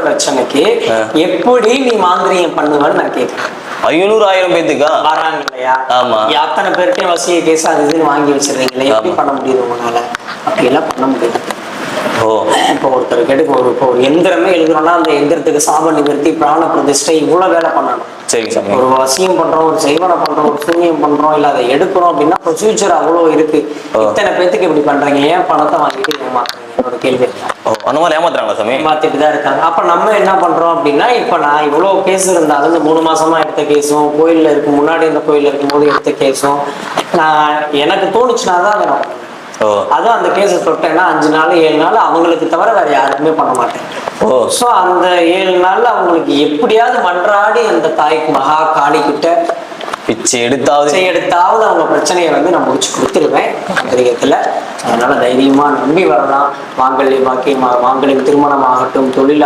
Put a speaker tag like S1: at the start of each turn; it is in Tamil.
S1: பிரச்சனைக்கு எப்படி நீ மாந்திரியம் பண்ணுவேன்னு நான் கேட்கிறேன்.
S2: 500,000 பேத்துக்கா
S1: வராங்க இல்லையா?
S2: ஆமா.
S1: அத்தனை பேருக்கே வசிய கேஸ் அது இதுன்னு வாங்கி வச்சிருக்கீங்களே, எப்படி பண்ண முடியுது உங்களால? அப்படியெல்லாம் பண்ண முடியாது. இப்போ ஒருத்தருக்கு இப்போ ஒரு எந்திரமே எழுதுறோம்னா அந்த எந்திரத்துக்கு சாப நிவர்த்தி, பிராண பிரதிஷ்டை, இவ்வளவு வேலை பண்ணணும். ஒரு வசியம் பண்றோம், ஒரு செய்வனை பண்றோம், ஒரு சூன்யம் பண்றோம், இல்ல அதை எடுக்கிறோம் அப்படின்னா ப்ரொசீஜர் அவ்வளவு இருக்கு. இத்தனை பேத்துக்கு இப்படி பண்றீங்க, ஏன் பணத்தை வாங்கிட்டு ஏமாத்துறீங்க? என்னோட கேள்வி.
S2: அந்த மாதிரி ஏமாத்துறாங்களா சாமி?
S1: ஏமாத்திட்டு தான் இருக்காங்க. அப்ப நம்ம என்ன பண்றோம் அப்படின்னா, இப்ப நான் இவ்வளவு கேஸ் இருந்தாலும் இந்த 3 மாசமா எடுத்த கேஸும், கோயில்ல இருக்கு முன்னாடி இந்த கோயில்ல இருக்கும்போது எடுத்த கேஸும், நான் எனக்கு தோணுச்சுன்னா தான் வேணும். அதுவும் அந்த கேஸை தொட்டேன்னா 5 நாள் 7 நாள் அவங்களுக்கு தவிர வேற யாருக்குமே பண்ண மாட்டேன். சோ அந்த 7 நாள்ல அவங்களுக்கு எப்படியாவது மன்றாடி அந்த தாய்க்கு மகா காளி கிட்ட
S2: பிச்சை எடுத்தாவது
S1: அவங்க பிரச்சனையை நான் முடிச்சு கொடுத்துருவேன் அதிகத்துல. அதனால தைரியமா நம்பி வரலாம். மாங்கல்ய பாக்கியம், மாங்கல்யம் திருமணம் ஆகட்டும், தொழில்